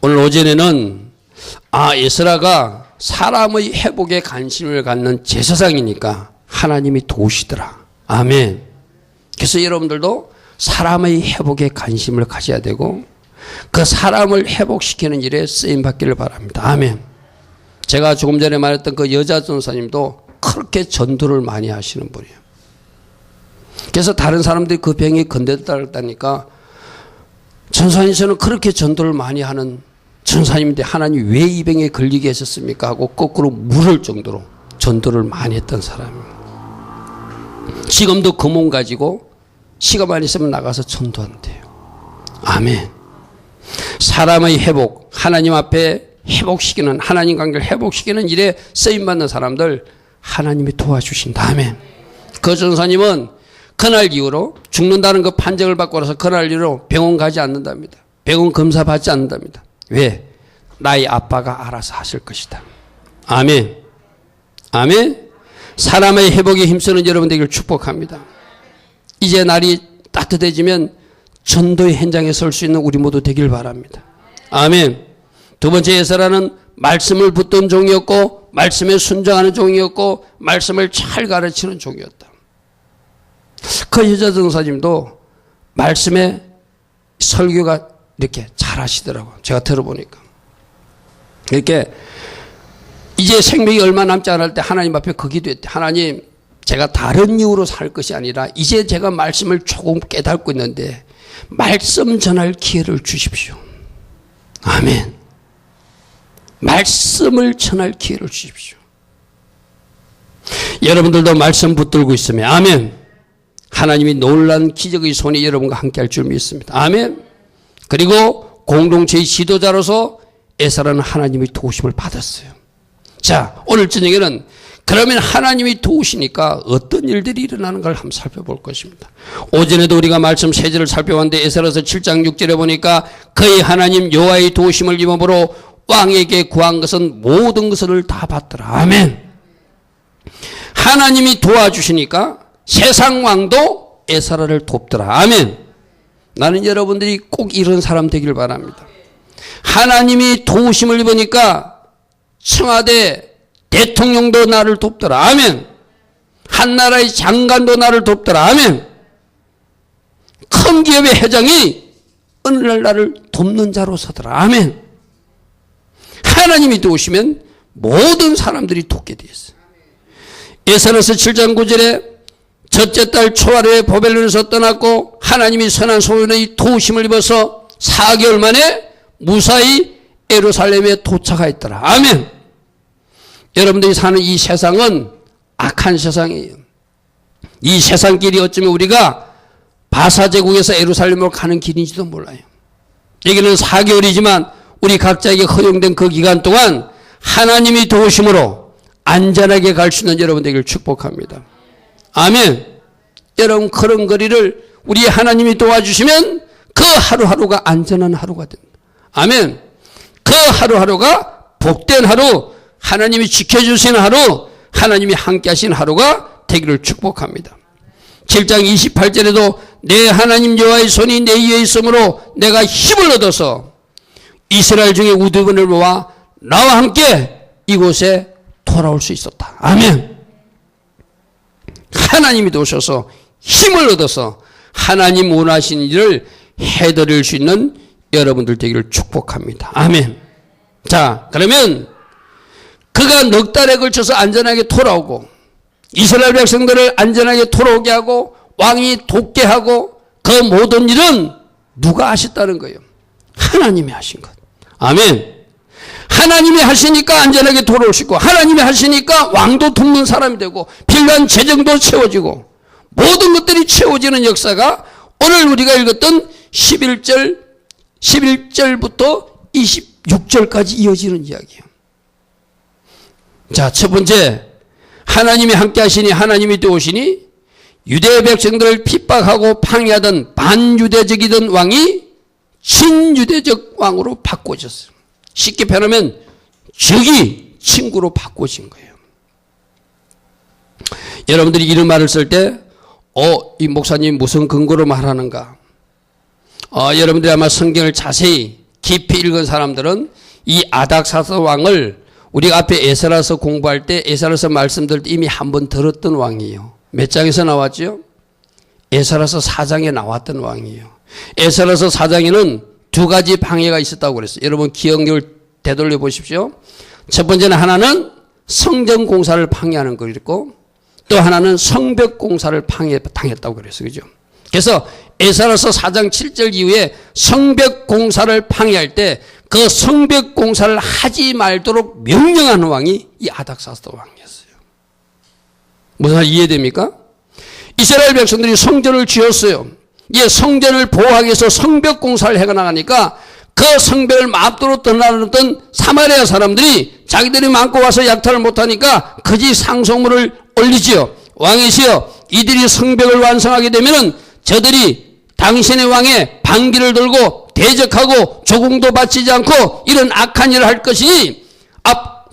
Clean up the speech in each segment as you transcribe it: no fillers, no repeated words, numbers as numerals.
오늘 오전에는 에스라가 사람의 회복에 관심을 갖는 제사장이니까 하나님이 도우시더라. 아멘. 그래서 여러분들도 사람의 회복에 관심을 가져야 되고 그 사람을 회복시키는 일에 쓰임받기를 바랍니다. 아멘. 제가 조금 전에 말했던 그 여자 전사님도 그렇게 전도를 많이 하시는 분이에요. 그래서 다른 사람들이 그 병에 건드렸다니까 전사님께서는 그렇게 전도를 많이 하는 전사님인데 하나님 왜 이 병에 걸리게 하셨습니까? 하고 거꾸로 물을 정도로 전도를 많이 했던 사람이에요. 지금도 그 몸 가지고 시간만 있으면 나가서 전도한대요. 아멘. 사람의 회복, 하나님 앞에 회복시키는, 하나님 관계를 회복시키는 일에 쓰임받는 사람들 하나님이 도와주신다. 아멘. 그 전사님은 그날 이후로 죽는다는 그 판정을 받고 나서 그날 이후로 병원 가지 않는답니다. 병원 검사 받지 않는답니다. 왜? 나의 아빠가 알아서 하실 것이다. 아멘. 아멘. 사람의 회복에 힘쓰는 여러분 되기를 축복합니다. 이제 날이 따뜻해지면 전도의 현장에 설 수 있는 우리 모두 되길 바랍니다. 아멘. 두 번째 에스라는 말씀을 붙든 종이었고 말씀에 순종하는 종이었고 말씀을 잘 가르치는 종이었다. 그 여자 전사님도 말씀에 설교가 이렇게 잘 하시더라고요. 제가 들어보니까. 이렇게 이제 생명이 얼마 남지 않을 때 하나님 앞에 그 기도했대. 하나님, 제가 다른 이유로 살 것이 아니라 이제 제가 말씀을 조금 깨닫고 있는데 말씀 전할 기회를 주십시오. 아멘. 말씀을 전할 기회를 주십시오. 여러분들도 말씀 붙들고 있으면 아멘. 하나님이 놀란 기적의 손이 여러분과 함께 할 줄 믿습니다. 아멘. 그리고 공동체의 지도자로서 에스라는 하나님의 도우심을 받았어요. 자, 오늘 저녁에는 그러면 하나님이 도우시니까 어떤 일들이 일어나는 걸 한번 살펴볼 것입니다. 오전에도 우리가 말씀 세 절을 살펴봤는데 에스라서 7장 6절에 보니까 그의 하나님 여호와의 도우심을 입음으로 왕에게 구한 것은 모든 것을 다 받더라. 아멘. 하나님이 도와주시니까 세상 왕도 에스라를 돕더라. 아멘. 나는 여러분들이 꼭 이런 사람 되길 바랍니다. 하나님이 도우심을 입으니까 청와대 대통령도 나를 돕더라. 아멘. 한 나라의 장관도 나를 돕더라. 아멘. 큰 기업의 회장이 오늘날 나를 돕는 자로 서더라. 아멘. 하나님이 도우시면 모든 사람들이 돕게 되어 있어요. 에스라서 7장 9절에 첫째 달 초하루에 바벨론에서 떠났고 하나님이 선한 소년의 도우심을 입어서 4개월 만에 무사히 예루살렘에 도착하였더라. 아멘. 여러분들이 사는 이 세상은 악한 세상이에요. 이 세상길이 어쩌면 우리가 바사제국에서 예루살렘으로 가는 길인지도 몰라요. 여기는 4개월이지만 우리 각자에게 허용된 그 기간 동안 하나님이 도우심으로 안전하게 갈 수 있는 여러분 되기를 축복합니다. 아멘. 여러분 그런 거리를 우리 하나님이 도와주시면 그 하루하루가 안전한 하루가 됩니다. 아멘. 그 하루하루가 복된 하루, 하나님이 지켜주시는 하루, 하나님이 함께 하신 하루가 되기를 축복합니다. 7장 28절에도 내 하나님 여호와의 손이 내 위에 있으므로 내가 힘을 얻어서 이스라엘 중에 우두번을 모아 나와 함께 이곳에 돌아올 수 있었다. 아멘. 하나님이 도우셔서 힘을 얻어서 하나님 원하신 일을 해드릴 수 있는 여러분들 되기를 축복합니다. 아멘. 자, 그러면 그가 넉 달에 걸쳐서 안전하게 돌아오고 이스라엘 백성들을 안전하게 돌아오게 하고 왕이 돕게 하고 그 모든 일은 누가 하셨다는 거예요? 하나님이 하신 것. 아멘. 하나님이 하시니까 안전하게 돌아올 수 있고 하나님이 하시니까 왕도 돕는 사람이 되고 필요한 재정도 채워지고 모든 것들이 채워지는 역사가 오늘 우리가 읽었던 11절부터 26절까지 이어지는 이야기예요. 자, 첫 번째, 하나님이 함께 하시니 하나님이 도우시니 유대 백성들을 핍박하고 방해하던 반유대적이던 왕이 친유대적 왕으로 바꿔졌어요. 쉽게 표현하면 적이 친구로 바꿔진 거예요. 여러분들이 이런 말을 쓸 때 이 목사님 무슨 근거로 말하는가? 여러분들이 아마 성경을 자세히 깊이 읽은 사람들은 이 아닥사스 왕을 우리가 앞에 에스라서 공부할 때 에스라서 말씀들 이미 한번 들었던 왕이에요. 몇 장에서 나왔죠? 에스라서 4장에 나왔던 왕이에요. 에스라서 4장에는 두 가지 방해가 있었다고 그랬어요. 여러분 기억력을 되돌려 보십시오. 첫 번째는 하나는 성전 공사를 방해하는 거 있고 또 하나는 성벽 공사를 당했다고 그랬어요. 그죠? 그래서 에스라서 4장 7절 이후에 성벽 공사를 방해할 때 그 성벽 공사를 하지 말도록 명령하는 왕이 이 아닥사스 왕이었어요. 무슨 말 이해됩니까? 이스라엘 백성들이 성전을 지었어요. 이 성전을 보호하기 위해서 성벽 공사를 해나가니까 그 성벽을 마음대로 떠나던 사마리아 사람들이 자기들이 많고 와서 약탈을 못하니까 거짓 상소문을 올리지요. 왕이시여, 이들이 성벽을 완성하게 되면은 저들이 당신의 왕의 반기를 들고 대적하고 조공도 바치지 않고 이런 악한 일을 할 것이니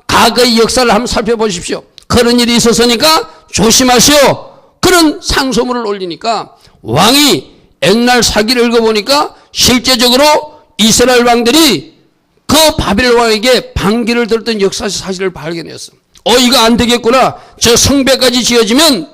과거의 역사를 한번 살펴보십시오. 그런 일이 있었으니까 조심하시오. 그런 상소문을 올리니까 왕이 옛날 사기를 읽어보니까 실제적으로 이스라엘 왕들이 그 바벨 왕에게 반기를 들었던 역사 사실을 발견했어. 이거 안 되겠구나. 저 성벽까지 지어지면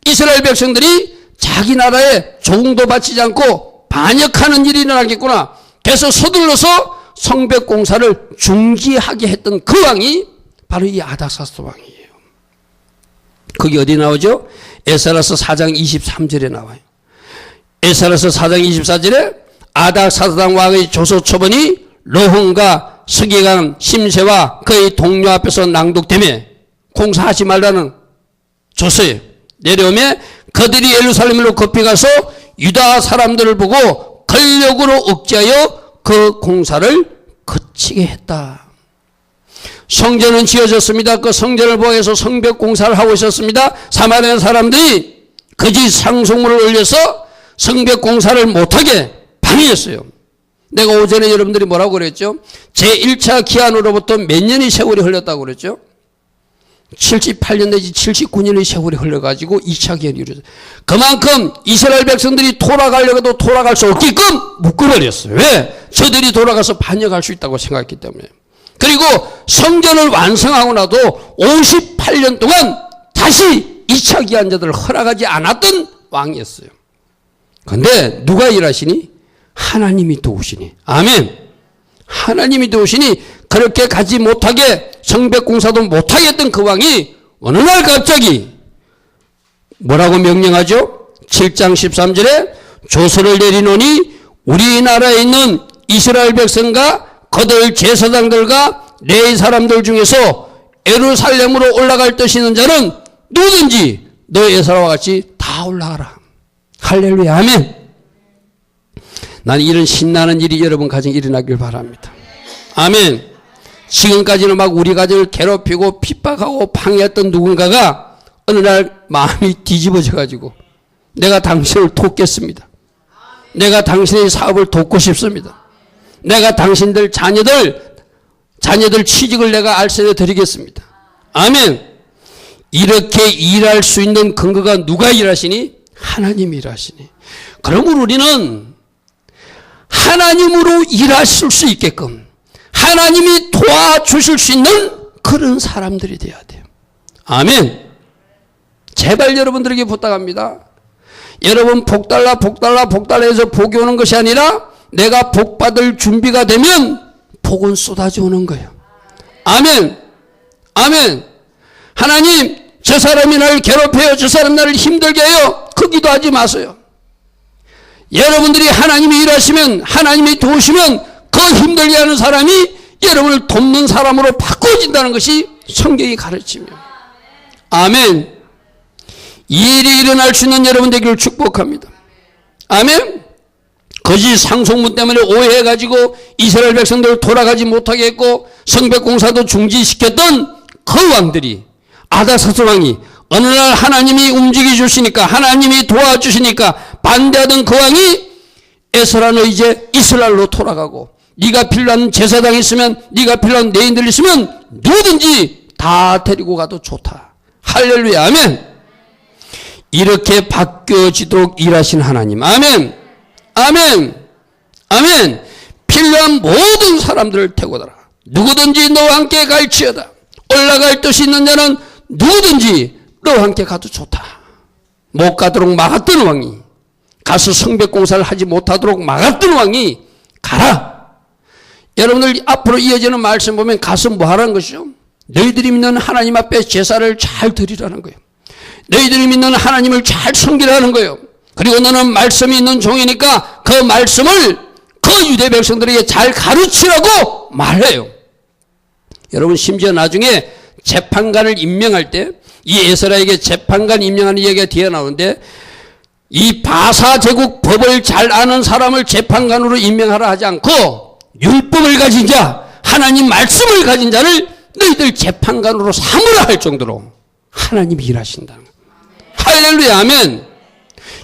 이스라엘 백성들이 자기 나라에 조공도 바치지 않고 반역하는 일이 일어나겠구나. 그래서 서둘러서 성벽 공사를 중지하게 했던 그 왕이 바로 이 아닥사스 왕이에요. 그게 어디 나오죠? 에스라서 4장 23절에 나와요. 에스라서 4장 24절에 아닥사스 왕의 조서 초본이 르훔과 스기강 심세와 그의 동료 앞에서 낭독되며 공사하지 말라는 조서에 내려오며 그들이 예루살렘으로 급히 가서 유다 사람들을 보고 권력으로 억제하여 그 공사를 그치게 했다. 성전은 지어졌습니다. 그 성전을 보호해서 성벽 공사를 하고 있었습니다. 사마리아 사람들이 거짓 상소문을 올려서 성벽 공사를 못하게 방해했어요. 내가 오전에 여러분들이 뭐라고 그랬죠? 제1차 기한으로부터 몇 년의 세월이 흘렀다고 그랬죠? 78년 내지 79년의 세월이 흘러가지고 2차 기한이 이루어졌어요. 그만큼 이스라엘 백성들이 돌아가려고 해도 돌아갈 수 없게끔 묶어버렸어요. 왜? 저들이 돌아가서 반역할 수 있다고 생각했기 때문에. 그리고 성전을 완성하고 나도 58년 동안 다시 2차 기한제도를 허락하지 않았던 왕이었어요. 그런데 누가 일하시니? 하나님이 도우시니. 아멘. 하나님이 도우시니 그렇게 가지 못하게 성벽 공사도 못하게 했던 그 왕이 어느 날 갑자기 뭐라고 명령하죠? 7장 13절에 조서를 내리노니 우리나라에 있는 이스라엘 백성과 그들 제사장들과 레위 사람들 중에서 예루살렘으로 올라갈 뜻 있는 자는 누구든지 너 에스라와 같이 다 올라가라. 할렐루야. 아멘. 난 이런 신나는 일이 여러분 가정에 일어나길 바랍니다. 아멘. 지금까지는 막 우리 가정을 괴롭히고 핍박하고 방해했던 누군가가 어느 날 마음이 뒤집어져 가지고 내가 당신을 돕겠습니다. 내가 당신의 사업을 돕고 싶습니다. 내가 당신들 자녀들 취직을 내가 알선해 드리겠습니다. 아멘. 이렇게 일할 수 있는 근거가 누가 일하시니? 하나님이 일하시니. 그러므로 우리는 하나님으로 일하실 수 있게끔 하나님이 도와주실 수 있는 그런 사람들이 되어야 돼요. 아멘. 제발 여러분들에게 부탁합니다. 여러분 복달라 해서 복이 오는 것이 아니라 내가 복 받을 준비가 되면 복은 쏟아져 오는 거예요. 아멘. 아멘. 하나님, 저 사람이 나를 괴롭혀요. 저 사람 나를 힘들게 해요. 그 기도하지 마세요. 여러분들이 하나님이 일하시면, 하나님이 도우시면 그 힘들게 하는 사람이 여러분을 돕는 사람으로 바꿔진다는 것이 성경이 가르치며. 아멘. 이 일이 일어날 수 있는 여러분 되기를 축복합니다. 아멘. 거짓 상소문 때문에 오해해가지고 이스라엘 백성들을 돌아가지 못하게 했고 성벽 공사도 중지시켰던 그 왕들이, 아닥사스 왕이 어느 날 하나님이 움직여 주시니까, 하나님이 도와주시니까 반대하던 그 왕이 에스라 너 이제 이스라엘로 돌아가고 네가 필요한 제사장 있으면, 네가 필요한 내인들 있으면 누구든지 다 데리고 가도 좋다. 할렐루야. 아멘. 이렇게 바뀌어지도록 일하신 하나님. 아멘. 아멘. 아멘. 필요한 모든 사람들을 태우더라. 누구든지 너와 함께 갈지어다. 올라갈 뜻이 있는 자는 누구든지 너와 함께 가도 좋다. 못 가도록 막았던 왕이, 가서 성벽공사를 하지 못하도록 막았던 왕이 가라. 여러분들 앞으로 이어지는 말씀 보면 가서 뭐 하라는 것이죠? 너희들이 믿는 하나님 앞에 제사를 잘 드리라는 거예요. 너희들이 믿는 하나님을 잘 섬기라는 거예요. 그리고 너는 말씀이 있는 종이니까 그 말씀을 그 유대 백성들에게 잘 가르치라고 말해요. 여러분, 심지어 나중에 재판관을 임명할 때 이 에스라에게 재판관 임명하는 이야기가 뒤에 나오는데, 이 바사 제국 법을 잘 아는 사람을 재판관으로 임명하라 하지 않고 율법을 가진 자, 하나님 말씀을 가진 자를 너희들 재판관으로 삼으라 할 정도로 하나님이 일하신다. 할렐루야, 아멘.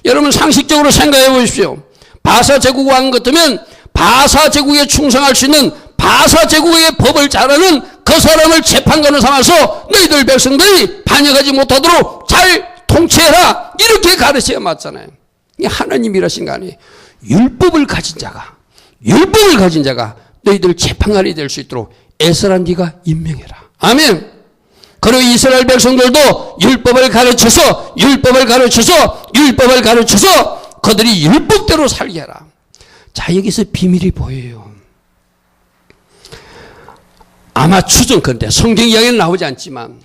여러분, 상식적으로 생각해 보십시오. 바사 제국 왕 같으면 바사 제국에 충성할 수 있는 바사 제국의 법을 잘 아는 그 사람을 재판관으로 삼아서 너희들 백성들이 반역하지 못하도록 잘 통치해라, 이렇게 가르쳐야 맞잖아요. 이게 하나님이 일하신 거 아니에요. 율법을 가진 자가 너희들 재판관이 될 수 있도록 에스라 네가 임명해라. 아멘. 그리고 이스라엘 백성들도 율법을 가르쳐서 그들이 율법대로 살게 하라. 자, 여기서 비밀이 보여요. 아마 추정컨대, 성경 이야기는 나오지 않지만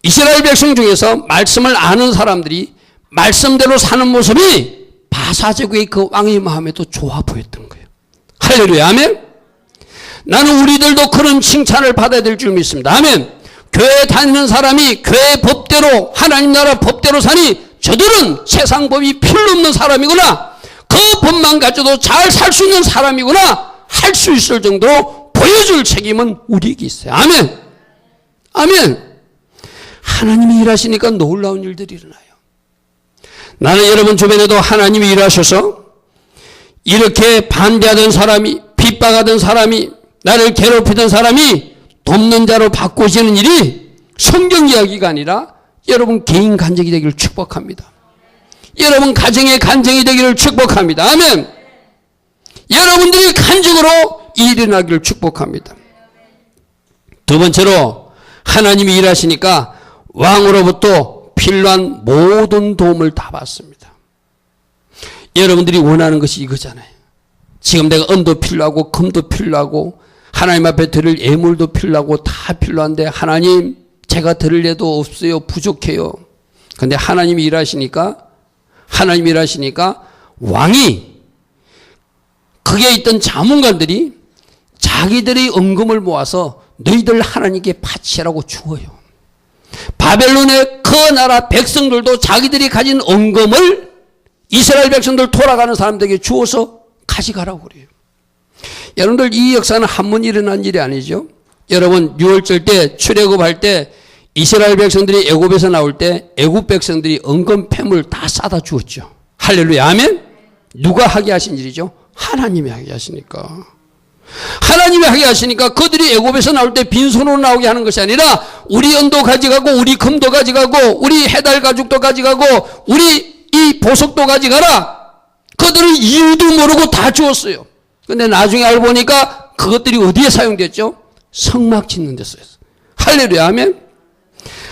이스라엘 백성 중에서 말씀을 아는 사람들이 말씀대로 사는 모습이 바사제국의 그 왕의 마음에도 좋아 보였던 거예요. 할렐루야, 아멘. 나는 우리들도 그런 칭찬을 받아야 될 줄 믿습니다. 아멘. 교회 다니는 사람이 교회 법대로, 하나님 나라 법대로 사니 저들은 세상 법이 필요 없는 사람이구나, 그 법만 가져도 잘 살 수 있는 사람이구나 할 수 있을 정도로 보여줄 책임은 우리에게 있어요. 아멘. 아멘. 하나님이 일하시니까 놀라운 일들이 일어나요. 나는 여러분 주변에도 하나님이 일하셔서 이렇게 반대하던 사람이, 핍박하던 사람이, 나를 괴롭히던 사람이 돕는 자로 바꾸시는 일이 성경 이야기가 아니라 여러분 개인 간증이 되기를 축복합니다. 여러분 가정의 간증이 되기를 축복합니다. 아멘. 여러분들이 간증으로 일어나기를 축복합니다. 두 번째로, 하나님이 일하시니까 왕으로부터 필요한 모든 도움을 다 받습니다. 여러분들이 원하는 것이 이거잖아요. 지금 내가 은도 필요하고 금도 필요하고 하나님 앞에 드릴 예물도 필요하고 다 필요한데, 하나님 제가 드릴 예도 없어요, 부족해요. 그런데 하나님이 일하시니까 왕이, 거기에 있던 자문관들이 자기들의 은금을 모아서 너희들 하나님께 바치라고 주어요. 바벨론의 그 나라 백성들도 자기들이 가진 은금을 이스라엘 백성들 돌아가는 사람들에게 주어서 가져가라고 그래요. 여러분들, 이 역사는 한 번 일어난 일이 아니죠. 여러분, 유월절 때 출애굽할 때 이스라엘 백성들이 애굽에서 나올 때 애굽 백성들이 은금 폐물 다 싸다 주었죠. 할렐루야, 아멘. 누가 하게 하신 일이죠? 하나님이 하게 하시니까. 하나님이 하게 하시니까 그들이 애굽에서 나올 때 빈손으로 나오게 하는 것이 아니라 우리 은도 가져가고 우리 금도 가져가고 우리 해달 가죽도 가져가고 우리 이 보석도 가져가라. 그들은 이유도 모르고 다 주었어요. 근데 나중에 알고 보니까 그것들이 어디에 사용됐죠? 성막 짓는 데 쓰였어요. 할렐루야, 아멘.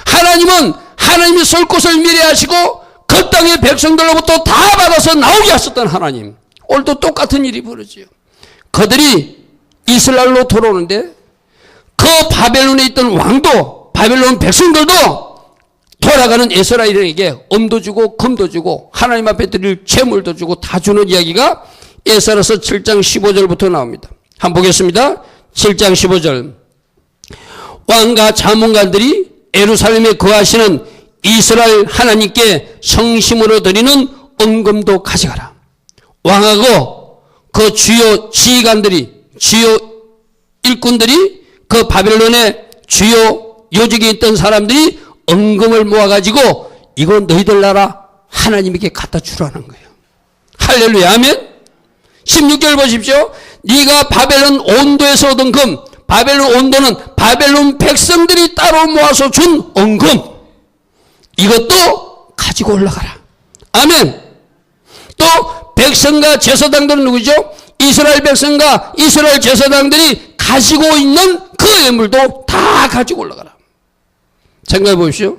하나님은 하나님이 쏠 곳을 미래하시고 그 땅의 백성들로부터 다 받아서 나오게 하셨던 하나님. 오늘도 똑같은 일이 벌어져요. 그들이 이스라엘로 돌아오는데 그 바벨론에 있던 왕도, 바벨론 백성들도 돌아가는 에스라엘에게 은도 주고 금도 주고 하나님 앞에 드릴 재물도 주고 다 주는 이야기가 에스라서 7장 15절부터 나옵니다. 한번 보겠습니다. 7장 15절. 왕과 자문관들이 예루살렘에 거하시는 이스라엘 하나님께 성심으로 드리는 은금도 가져가라. 왕하고 그 주요 지휘관들이, 주요 일꾼들이, 그 바벨론의 주요 요직에 있던 사람들이 은금을 모아가지고 이거 너희들 나라 하나님에게 갖다 주라는 거예요. 할렐루야, 아멘. 16절 보십시오. 네가 바벨론 온도에서 얻은 금, 바벨론 온도는 바벨론 백성들이 따로 모아서 준 은금, 이것도 가지고 올라가라. 아멘. 또 백성과 제사장들은 누구죠? 이스라엘 백성과 이스라엘 제사장들이 가지고 있는 그 예물도 다 가지고 올라가라. 생각해 보십시오.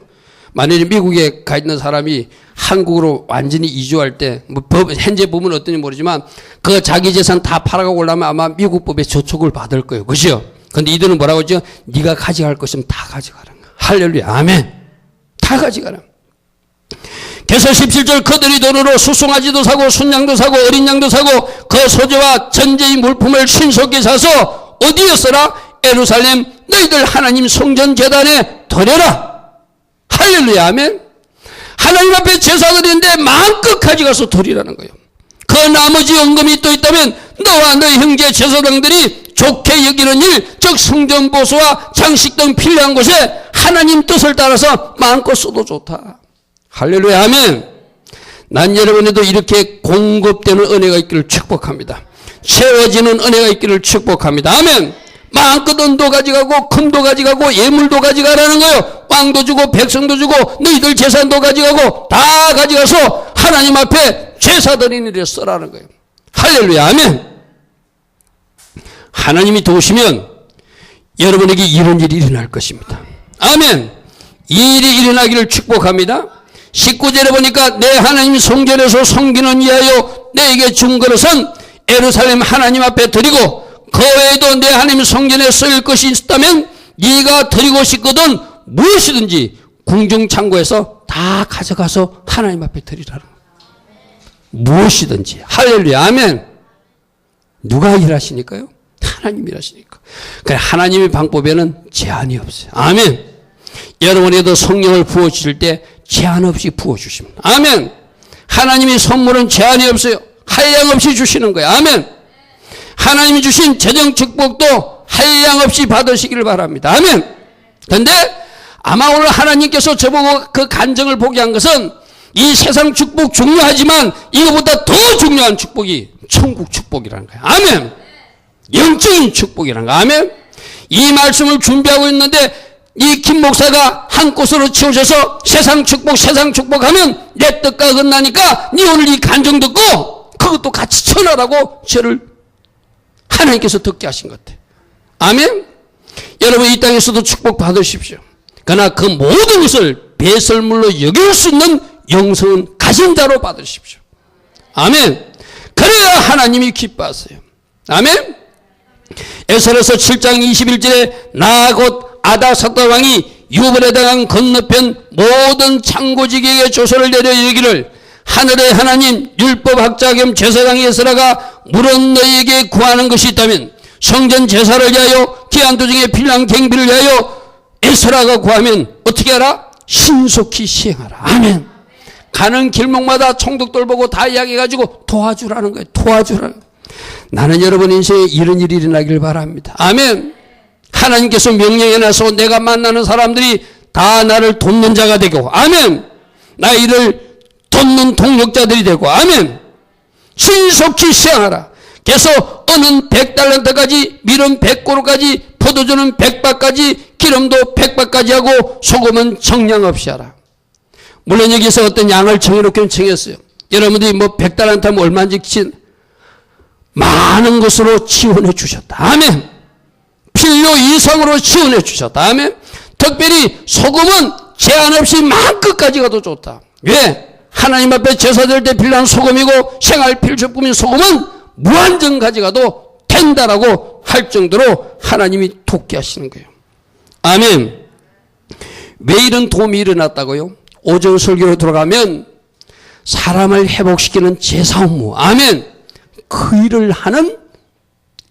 만약에 미국에 가 있는 사람이 한국으로 완전히 이주할 때, 뭐 현재 법은 어떤지 모르지만 그 자기 재산 다 팔아가고 올라면 아마 미국 법에 저촉을 받을 거예요. 그죠? 근데 이들은 뭐라고 하죠? 네가 가져갈 것이면 다 가져가라. 할렐루야. 아멘. 다 가져가라. 그래서 17절 그들이 돈으로 수송아지도 사고 순양도 사고 어린 양도 사고 그 소재와 전제의 물품을 신속히 사서 어디에 써라? 예루살렘 너희들 하나님 성전 제단에 드려라. 할렐루야. 아멘. 하나님 앞에 제사 드리는데 마음껏 가져가서 드리라는 거예요. 그 나머지 헌금이 또 있다면 너와 너희 형제 제사장들이 좋게 여기는 일, 즉 성전 보수와 장식 등 필요한 곳에 하나님 뜻을 따라서 마음껏 써도 좋다. 할렐루야. 아멘. 난 여러분에도 이렇게 공급되는 은혜가 있기를 축복합니다. 채워지는 은혜가 있기를 축복합니다. 아멘. 마음껏 은도 가져가고 금도 가져가고 예물도 가져가라는 거예요. 왕도 주고 백성도 주고 너희들 재산도 가져가고 다 가져가서 하나님 앞에 제사 드리는 일에 써라는 거예요. 할렐루야. 아멘. 하나님이 도우시면 여러분에게 이런 일이 일어날 것입니다. 아멘. 이 일이 일어나기를 축복합니다. 19절에 보니까 내 하나님 성전에서 섬기는 위하여 내게 준 그릇은 예루살렘 하나님 앞에 드리고 그 외에도 내 하나님 성전에 쓰일 것이 있다면 네가 드리고 싶거든 무엇이든지 궁중창고에서 다 가져가서 하나님 앞에 드리라는 거예요. 무엇이든지. 할렐루야. 아멘. 누가 일하시니까요? 하나님이 일하시니까. 그러니까 하나님의 방법에는 제한이 없어요. 아멘. 여러분에도 성령을 부어주실 때 제한 없이 부어주십니다. 아멘. 하나님의 선물은 제한이 없어요. 한량 없이 주시는 거예요. 아멘. 하나님이 주신 재정 축복도 한량 없이 받으시기를 바랍니다. 아멘. 그런데 아마 오늘 하나님께서 저보고 그 간증을 보게 한 것은 이 세상 축복 중요하지만 이거보다 더 중요한 축복이 천국 축복이라는 거예요. 아멘. 영적인 축복이라는 거예요. 아멘. 이 말씀을 준비하고 있는데 이 김 목사가 한 곳으로 치우셔서 세상 축복 하면 내 뜻과 끝나니까 네 오늘 이 간증 듣고 그것도 같이 전하라고 저를 하나님께서 듣게 하신 것 같아요. 아멘. 여러분 이 땅에서도 축복 받으십시오. 그러나 그 모든 것을 배설물로 여길 수 있는 영성은 가진 자로 받으십시오. 아멘. 그래야 하나님이 기뻐하세요. 아멘. 에스라서 7장 21절에 나 곧 아다사다 왕이 유벌에 당한 건너편 모든 창고지기에게 조서를 내려 이르기를 하늘의 하나님 율법학자 겸 제사장 에스라가 물은 너희에게 구하는 것이 있다면 성전 제사를 위하여 기한 도중에 필요한 경비를 위하여 에스라가 구하면 어떻게 하라? 신속히 시행하라. 아멘. 가는 길목마다 총독들 보고 다 이야기해가지고 도와주라는 거예요. 도와주라는 거예요. 나는 여러분 인생에 이런 일이 일어나길 바랍니다. 아멘. 하나님께서 명령해놔서 내가 만나는 사람들이 다 나를 돕는 자가 되고 아멘. 나 이를 돕는 동력자들이 되고 아멘. 신속히 시행하라. 그래서 은은 100달란트까지 밀은 100고루까지 포도주는 100바까지 기름도 100바까지 하고 소금은 정량 없이 하라. 물론 여기서 어떤 양을 정해놓기는 정했어요. 여러분들이 뭐 100달란트 하면 얼마인지 많은 것으로 지원해 주셨다. 아멘. 필요 이상으로 지원해 주셨다. 아멘. 특별히 소금은 제한 없이 마음껏까지 가도 좋다. 왜? 하나님 앞에 제사 드릴 때 필요한 소금이고 생활 필수품인 소금은 무한정 가져가도 된다라고 할 정도로 하나님이 돕게 하시는 거예요. 아멘. 왜 이런 도움이 일어났다고요? 오전 설교로 돌아가면 사람을 회복시키는 제사 업무. 아멘. 그 일을 하는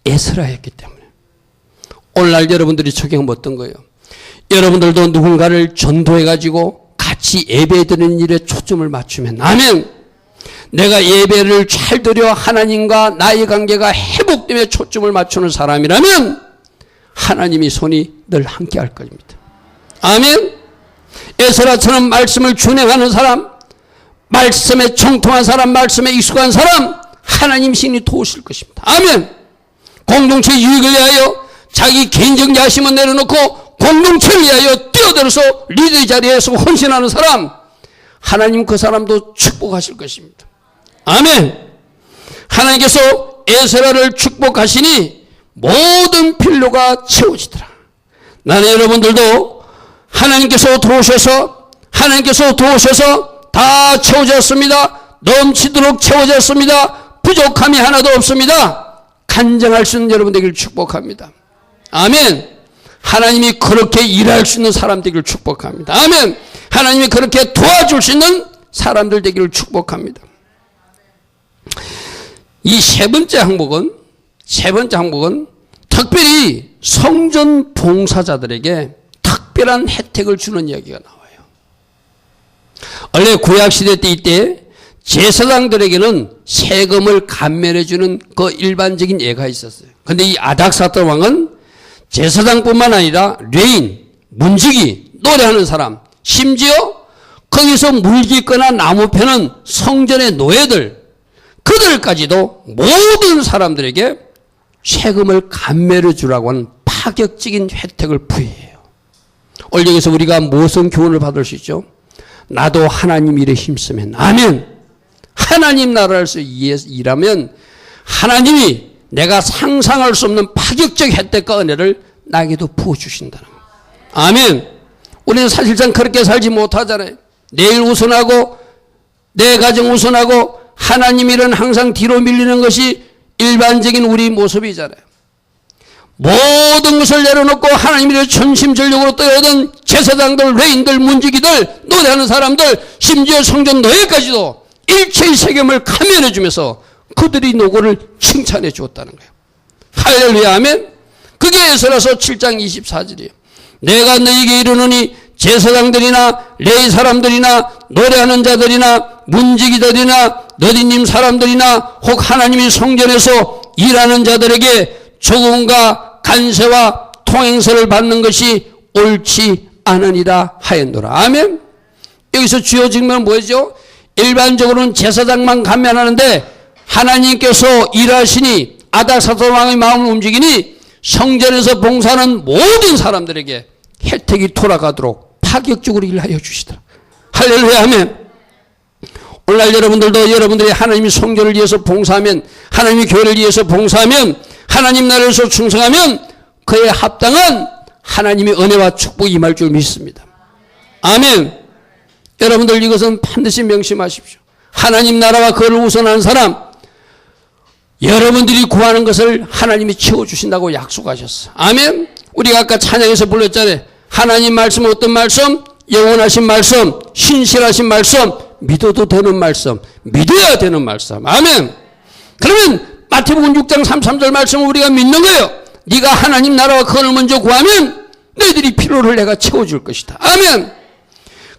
에스라였기 때문에. 오늘날 여러분들이 적용하면 어떤 거예요? 여러분들도 누군가를 전도해가지고 같이 예배 드리는 일에 초점을 맞추면 아멘. 내가 예배를 잘 드려 하나님과 나의 관계가 회복됨에 초점을 맞추는 사람이라면 하나님이 손이 늘 함께 할 것입니다. 아멘. 에스라처럼 말씀을 준행하는 사람, 말씀에 정통한 사람, 말씀에 익숙한 사람, 하나님 신이 도우실 것입니다. 아멘. 공동체 유익을 위하여 자기 개인적 야심은 내려놓고 공동체를 위하여 뛰어들어서 리더의 자리에서 헌신하는 사람, 하나님 그 사람도 축복하실 것입니다. 아멘. 하나님께서 에스라를 축복하시니 모든 필요가 채워지더라. 나는 여러분들도 하나님께서 도우셔서 다 채워졌습니다. 넘치도록 채워졌습니다. 부족함이 하나도 없습니다. 간증할 수 있는 여러분 되기를 축복합니다. 아멘. 하나님이 그렇게 일할 수 있는 사람 되기를 축복합니다. 아멘. 하나님이 그렇게 도와줄 수 있는 사람들 되기를 축복합니다. 이 세 번째 항목은 특별히 성전 봉사자들에게 특별한 혜택을 주는 이야기가 나와요. 원래 구약시대 때 이때 제사장들에게는 세금을 감면해주는 그 일반적인 예가 있었어요. 근데 이 아닥사스 왕은 제사장뿐만 아니라 레인, 문지기, 노래하는 사람, 심지어 거기서 물깃거나 나무 패는 성전의 노예들, 그들까지도 모든 사람들에게 세금을 감면해 주라고 하는 파격적인 혜택을 부여해요. 오늘 여기서 우리가 무슨 교훈을 받을 수 있죠? 나도 하나님 일에 힘쓰면, 아멘. 하나님 나라에서 일하면 하나님이 내가 상상할 수 없는 파격적 혜택과 은혜를 나에게도 부어주신다는 거예요. 아멘. 우리는 사실상 그렇게 살지 못하잖아요. 내일 우선하고 내 가정 우선하고 하나님 일은 항상 뒤로 밀리는 것이 일반적인 우리 모습이잖아요. 모든 것을 내려놓고 하나님 일을 전심전력으로 떠야던 제사장들, 레인들, 문지기들, 노래하는 사람들, 심지어 성전 노예까지도 일체의 세금을 감면해 주면서 그들이 노고를 칭찬해 주었다는 거예요. 할렐루야, 아멘. 그게 에스라서 7장 24절이에요. 내가 너희에게 이르노니 제사장들이나 레위 사람들이나 노래하는 자들이나 문지기들이나 너디님 사람들이나 혹 하나님의 성전에서 일하는 자들에게 조금과 간세와 통행세를 받는 것이 옳지 않으니라 하였노라. 아멘. 여기서 주요 증명은 뭐죠? 일반적으로는 제사장만 감면하는데 하나님께서 일하시니 아닥사스 왕의 마음을 움직이니 성전에서 봉사하는 모든 사람들에게 혜택이 돌아가도록 파격적으로 일하여 주시더라. 할렐루야, 아멘. 오늘날 여러분들도 여러분들이 하나님의 성전을 위해서 봉사하면, 하나님의 교회를 위해서 봉사하면, 하나님 나라에서 충성하면 그에 합당한 하나님의 은혜와 축복이 임할 줄 믿습니다. 아멘. 여러분들 이것은 반드시 명심하십시오. 하나님 나라와 그를 우선하는 사람, 여러분들이 구하는 것을 하나님이 채워주신다고 약속하셨어. 아멘. 우리가 아까 찬양에서 불렀잖아요. 하나님 말씀, 어떤 말씀? 영원하신 말씀, 신실하신 말씀, 믿어도 되는 말씀, 믿어야 되는 말씀. 아멘. 그러면 마태복음 6장 33절 말씀을 우리가 믿는 거예요. 네가 하나님 나라와 그걸 먼저 구하면 너희들이 필요를 내가 채워줄 것이다. 아멘.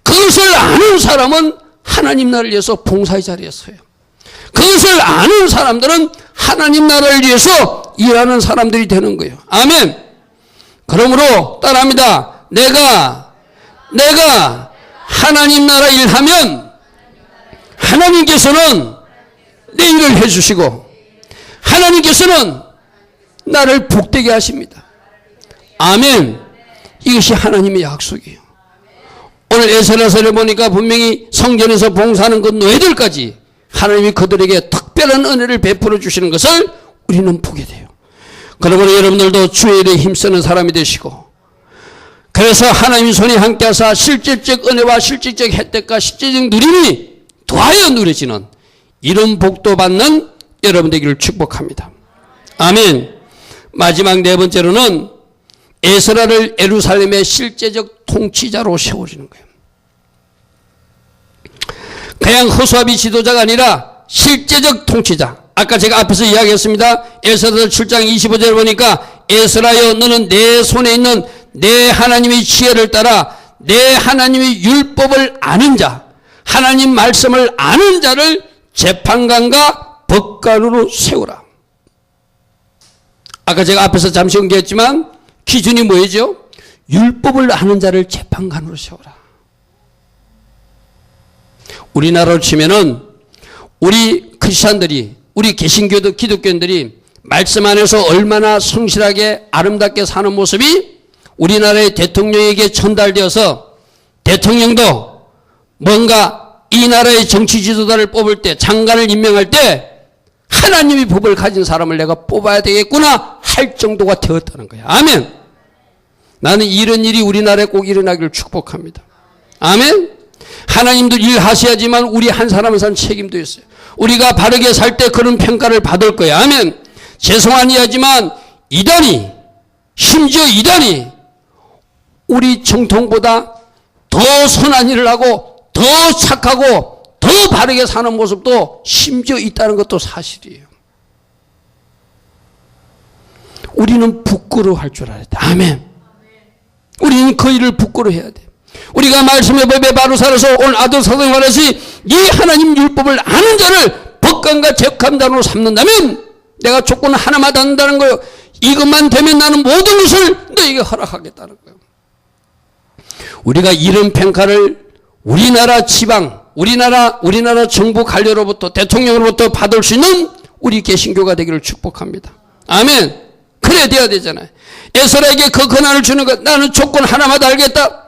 그것을 아는 사람은 하나님 나라를 위해서 봉사의 자리에 서요. 그것을 아는 사람들은 하나님 나라를 위해서 일하는 사람들이 되는 거예요. 아멘. 그러므로 따라합니다. 내가 하나님 나라 일하면 하나님께서는 내 일을 해주시고 하나님께서는 나를 복되게 하십니다. 아멘. 이것이 하나님의 약속이에요. 오늘 에스라서를 보니까 분명히 성전에서 봉사하는 그 노예들까지 하나님이 그들에게 특별한 은혜를 베풀어 주시는 것을 우리는 보게 돼요. 그러므로 여러분들도 주의 일에 힘쓰는 사람이 되시고, 그래서 하나님의 손이 함께하사 실질적 은혜와 실질적 혜택과 실질적 누림이 더하여 누려지는 이런 복도 받는 여러분 되기를 축복합니다. 아멘. 마지막 네 번째로는 에스라를 예루살렘의 실제적 통치자로 세워주는 거예요. 그냥 허수아비 지도자가 아니라 실제적 통치자. 아까 제가 앞에서 이야기했습니다. 에스라서 7장 25절 보니까 에스라여 너는 내 손에 있는 내 하나님의 지혜를 따라 내 하나님의 율법을 아는 자, 하나님 말씀을 아는 자를 재판관과 법관으로 세우라. 아까 제가 앞에서 잠시 언급했지만 기준이 뭐죠? 율법을 아는 자를 재판관으로 세우라. 우리나라로 치면은 우리 크리스찬들이, 우리 개신교도 기독교인들이 말씀 안에서 얼마나 성실하게 아름답게 사는 모습이 우리나라의 대통령에게 전달되어서 대통령도 뭔가 이 나라의 정치 지도자를 뽑을 때, 장관을 임명할 때 하나님의 법을 가진 사람을 내가 뽑아야 되겠구나 할 정도가 되었다는 거야. 아멘. 나는 이런 일이 우리나라에 꼭 일어나기를 축복합니다. 아멘. 하나님도 일하셔야지만 우리 한 사람 한 사람 책임도 있어요. 우리가 바르게 살 때 그런 평가를 받을 거야. 아멘. 죄송하니하지만 이단이, 심지어 이단이 우리 정통보다 더 선한 일을 하고 더 착하고 더 바르게 사는 모습도 심지어 있다는 것도 사실이에요. 우리는 부끄러워할 줄 알아야 돼. 아멘. 우리는 그 일을 부끄러워해야 돼. 우리가 말씀의 법에 바로 살아서 오늘 아들 사도에 말하시 이 하나님 율법을 아는 자를 법관과 재판장으로 삼는다면 내가 조건 하나만 한다는 거예요. 이것만 되면 나는 모든 것을 너에게 허락하겠다는 거예요. 우리가 이런 평가를 우리나라 지방, 우리나라 정부 관료로부터 대통령으로부터 받을 수 있는 우리 개신교가 되기를 축복합니다. 아멘. 그래야 돼야 되잖아요. 에스라에게 그 권한을 주는 것, 나는 조건 하나만 알겠다.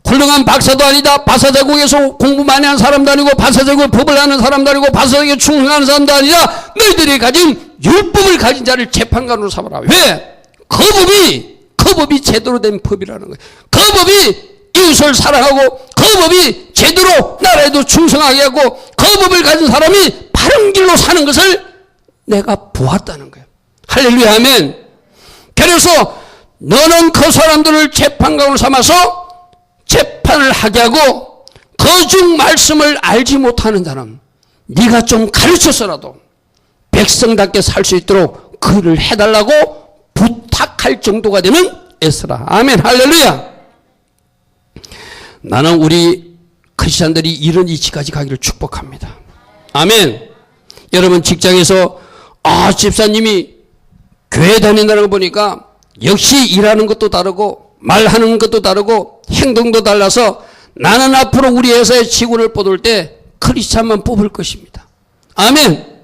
훌륭한 박사도 아니다. 바사제국에서 공부 많이 한 사람도 아니고 바사제국 법을 아는 사람도 아니고 바사제국에 충성하는 사람도 아니라 너희들이 가진 율법을 가진 자를 재판관으로 삼아라. 왜? 그 법이 제대로 된 법이라는 거예요. 그 법이 이웃을 사랑하고 그 법이 제대로 나라에도 충성하게 하고 그 법을 가진 사람이 바른 길로 사는 것을 내가 보았다는 거예요. 할렐루야 아멘. 그래서 너는 그 사람들을 재판관으로 삼아서 재판을 하게 하고 거중 말씀을 알지 못하는 자는 네가 좀 가르쳐서라도 백성답게 살 수 있도록 그를 해달라고 부탁할 정도가 되는 에스라. 아멘 할렐루야. 나는 우리 크리스찬들이 이런 이치까지 가기를 축복합니다. 아멘. 여러분 직장에서 집사님이 교회 다닌다는 거 보니까 역시 일하는 것도 다르고 말하는 것도 다르고 행동도 달라서 나는 앞으로 우리 회사의 직원을 뽑을 때 크리스찬만 뽑을 것입니다. 아멘.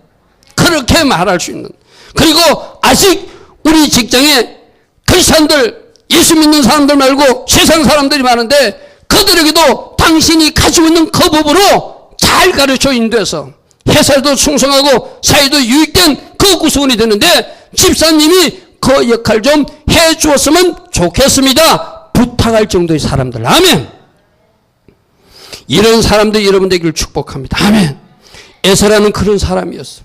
그렇게 말할 수 있는. 그리고 아직 우리 직장에 크리스찬들 예수 믿는 사람들 말고 세상 사람들이 많은데 그들에게도 당신이 가지고 있는 그 법으로 잘 가르쳐 인도해서 회사에도 충성하고 사회도 유익된 그 구성원이 되는데 집사님이 그 역할 좀 해주었으면 좋겠습니다. 부탁할 정도의 사람들. 아멘. 이런 사람들 여러분 되기를 축복합니다. 아멘. 에서라는 그런 사람이었어.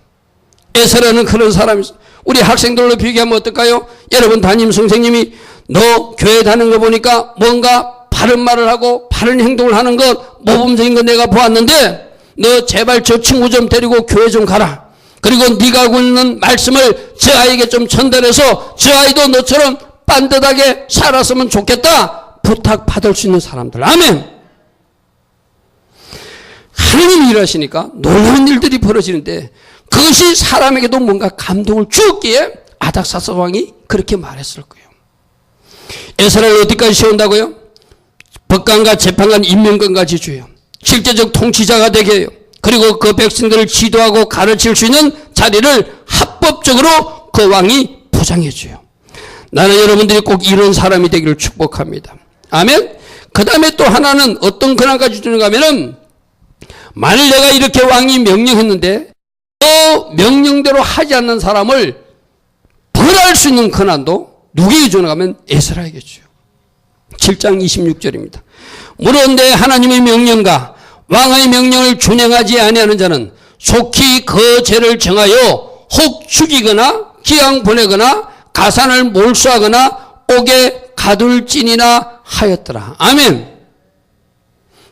에서라는 그런 사람이었어. 우리 학생들로 비교하면 어떨까요? 여러분 담임 선생님이 너 교회 다니는 거 보니까 뭔가 바른 말을 하고 바른 행동을 하는 것 모범적인 거 내가 보았는데 너 제발 저 친구 좀 데리고 교회 좀 가라. 그리고 네가 알고 있는 말씀을 저 아이에게 좀 전달해서 저 아이도 너처럼 반듯하게 살았으면 좋겠다. 부탁받을 수 있는 사람들. 아멘. 하나님이 일하시니까 놀라운 일들이 벌어지는데 그것이 사람에게도 뭔가 감동을 주었기에 아닥사스 왕이 그렇게 말했을 거예요. 에스라를 어디까지 세운다고요? 법관과 재판관 임명권까지 줘요. 실제적 통치자가 되게 해요. 그리고 그 백성들을 지도하고 가르칠 수 있는 자리를 합법적으로 그 왕이 보장해 줘요. 나는 여러분들이 꼭 이런 사람이 되기를 축복합니다. 아멘. 그 다음에 또 하나는 어떤 권한까지 주는가 하면은 만일 내가 이렇게 왕이 명령했는데 그 명령대로 하지 않는 사람을 벌할 수 있는 권한도 누구에게 주는가 하면 에스라에게 줘요. 7장 26절입니다. 무릇내 하나님의 명령과 왕의 명령을 준행하지 아니하는 자는 속히 그 죄를 정하여 혹 죽이거나 기왕 보내거나 가산을 몰수하거나 옥에 가둘지니나 하였더라. 아멘.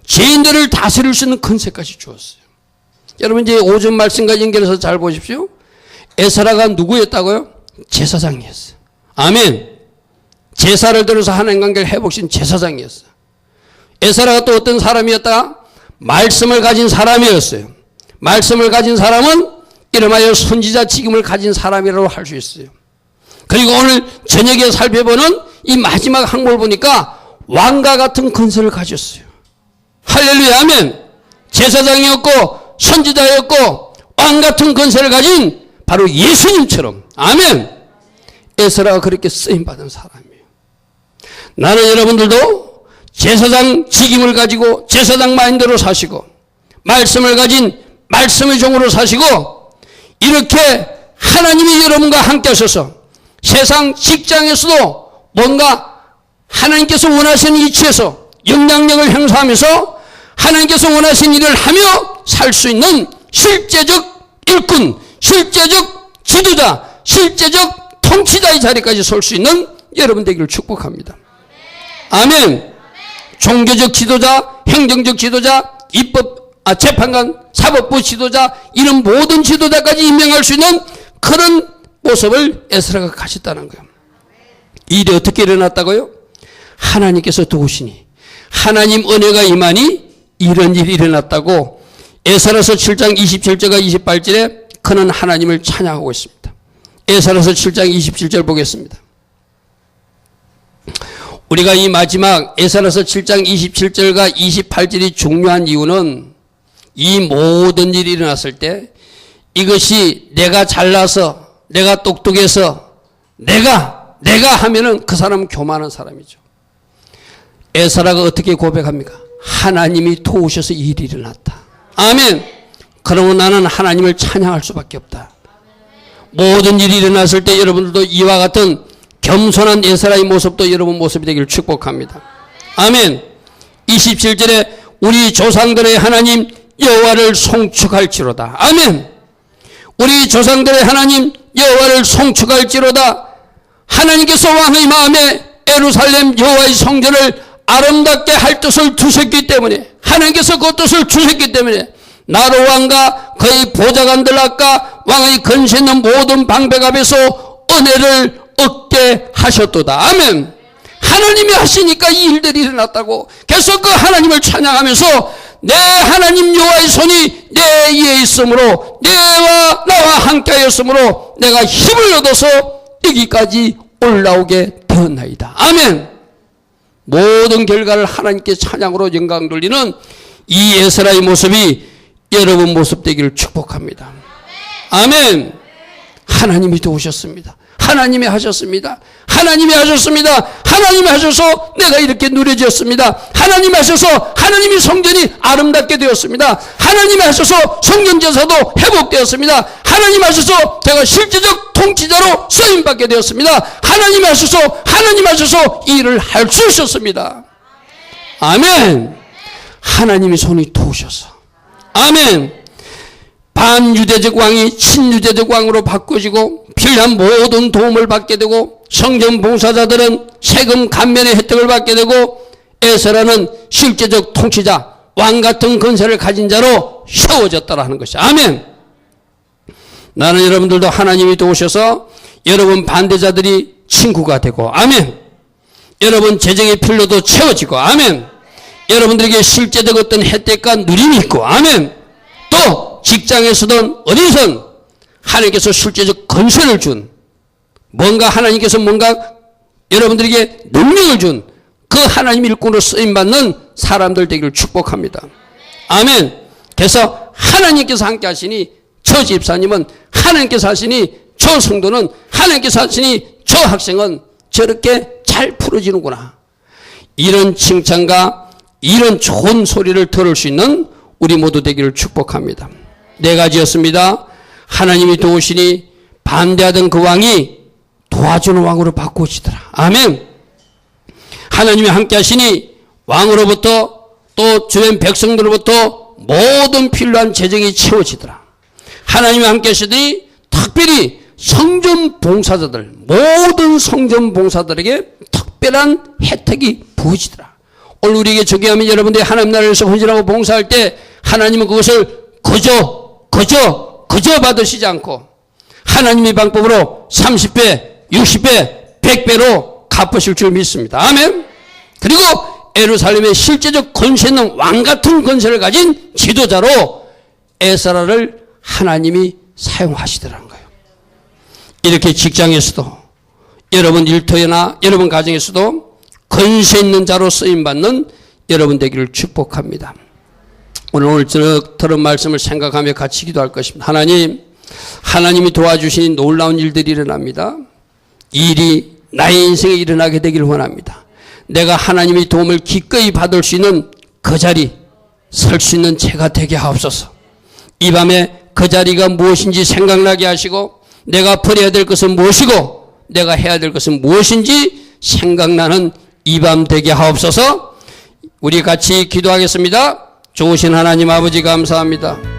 죄인들을 다스릴 수 있는 권세까지 주었어요. 여러분 이제 오전 말씀과 연결해서 잘 보십시오. 에스라가 누구였다고요? 제사장이었어요. 아멘. 제사를 들어서 하나님 관계를 회복시킨 제사장이었어요. 에스라가 또 어떤 사람이었다? 말씀을 가진 사람이었어요. 말씀을 가진 사람은 이름하여 선지자 직임을 가진 사람이라고 할 수 있어요. 그리고 오늘 저녁에 살펴보는 이 마지막 항목을 보니까 왕과 같은 권세를 가졌어요. 할렐루야 아멘. 제사장이었고 선지자였고 왕 같은 권세를 가진 바로 예수님처럼 아멘. 에스라가 그렇게 쓰임받은 사람이에요. 나는 여러분들도 제사장 직임을 가지고 제사장 마인드로 사시고 말씀을 가진 말씀의 종으로 사시고 이렇게 하나님이 여러분과 함께 하셔서 세상 직장에서도 뭔가 하나님께서 원하시는 위치에서 영향력을 행사하면서 하나님께서 원하시는 일을 하며 살 수 있는 실제적 일꾼, 실제적 지도자, 실제적 통치자의 자리까지 설 수 있는 여러분 되기를 축복합니다. 아멘. 종교적 지도자, 행정적 지도자, 재판관, 사법부 지도자, 이런 모든 지도자까지 임명할 수 있는 그런 모습을 에스라가 가졌다는 거예요. 일이 어떻게 일어났다고요? 하나님께서 도우시니, 하나님 은혜가 임하니 이런 일이 일어났다고 에스라서 7장 27절과 28절에 그는 하나님을 찬양하고 있습니다. 에스라서 7장 27절 보겠습니다. 우리가 이 마지막 에스라서 7장 27절과 28절이 중요한 이유는 이 모든 일이 일어났을 때 이것이 내가 잘나서, 내가 똑똑해서, 내가 하면은 그 사람은 교만한 사람이죠. 에스라가 어떻게 고백합니까? 하나님이 도우셔서 이 일이 일어났다. 아멘. 그러면 나는 하나님을 찬양할 수밖에 없다. 모든 일이 일어났을 때 여러분들도 이와 같은 겸손한 에스라의 모습도 여러분 모습이 되기를 축복합니다. 아멘. 27절에 우리 조상들의 하나님 여호와를 송축할지로다. 아멘. 우리 조상들의 하나님 여호와를 송축할지로다. 하나님께서 왕의 마음에 예루살렘 여호와의 성전을 아름답게 할 뜻을 두셨기 때문에, 하나님께서 그 뜻을 주셨기 때문에 나로 왕과 그의 보좌관들 앞과 왕의 권세 있는 모든 방백 앞에서 은혜를 얻게 하셨도다. 아멘. 하나님이 하시니까 이 일들이 일어났다고. 그래서 그 하나님을 찬양하면서 내 하나님 여호와의 손이 내 위에 있으므로, 나와 함께 하였으므로 내가 힘을 얻어서 여기까지 올라오게 되었나이다. 아멘. 모든 결과를 하나님께 찬양으로 영광 돌리는 이 에스라의 모습이 여러분 모습 되기를 축복합니다. 아멘. 하나님이 도우셨습니다. 하나님이 하셨습니다. 하나님이 하셨습니다. 하나님이 하셔서 내가 이렇게 누려졌습니다. 하나님이 하셔서 하나님이 성전이 아름답게 되었습니다. 하나님이 하셔서 성전제사도 회복되었습니다. 하나님이 하셔서 제가 실제적 통치자로 쓰임받게 되었습니다. 하나님이 하셔서 이 일을 할 수 있었습니다. 아멘. 하나님이 손이 도우셔서. 아멘. 반유대적 왕이 친유대적 왕으로 바꿔지고 필요한 모든 도움을 받게 되고 성전 봉사자들은 세금 감면의 혜택을 받게 되고 에스라는 실제적 통치자, 왕 같은 권세를 가진 자로 세워졌다라는 것이. 아멘. 나는 여러분들도 하나님이 도우셔서 여러분 반대자들이 친구가 되고, 아멘. 여러분 재정의 필요도 채워지고, 아멘. 여러분들에게 실제적 어떤 혜택과 누림이 있고, 아멘. 또 직장에서든 어디선 하나님께서 실제적 권세를 준, 뭔가 하나님께서 뭔가 여러분들에게 능력을 준 그 하나님 일꾼으로 쓰임받는 사람들 되기를 축복합니다. 아멘. 그래서 하나님께서 함께 하시니 저 집사님은, 하나님께서 하시니 저 성도는, 하나님께서 하시니 저 학생은 저렇게 잘 풀어지는구나. 이런 칭찬과 이런 좋은 소리를 들을 수 있는 우리 모두 되기를 축복합니다. 네 가지였습니다. 하나님이 도우시니 반대하던 그 왕이 도와주는 왕으로 바꾸시더라. 아멘. 하나님이 함께 하시니 왕으로부터 또 주변 백성들로부터 모든 필요한 재정이 채워지더라. 하나님이 함께 하시니 특별히 성전 봉사자들, 모든 성전 봉사들에게 특별한 혜택이 부어지더라. 오늘 우리에게 저기하면 여러분들이 하나님 나라에서 헌신하고 봉사할 때 하나님은 그것을 그저 받으시지 않고 하나님의 방법으로 30배, 60배, 100배로 갚으실 줄 믿습니다. 아멘. 그리고 예루살렘의 실제적 권세 있는 왕 같은 권세를 가진 지도자로 에스라를 하나님이 사용하시더라는 거예요. 이렇게 직장에서도, 여러분 일터나 여러분 가정에서도 권세 있는 자로 쓰임받는 여러분 되기를 축복합니다. 오늘 들은 말씀을 생각하며 같이 기도할 것입니다. 하나님이 도와주신 놀라운 일들이 일어납니다. 이 일이 나의 인생에 일어나게 되기를 원합니다. 내가 하나님의 도움을 기꺼이 받을 수 있는 그 자리 설 수 있는 제가 되게 하옵소서. 이 밤에 그 자리가 무엇인지 생각나게 하시고 내가 버려야 될 것은 무엇이고 내가 해야 될 것은 무엇인지 생각나는 이 밤 되게 하옵소서. 우리 같이 기도하겠습니다. 좋으신 하나님 아버지 감사합니다.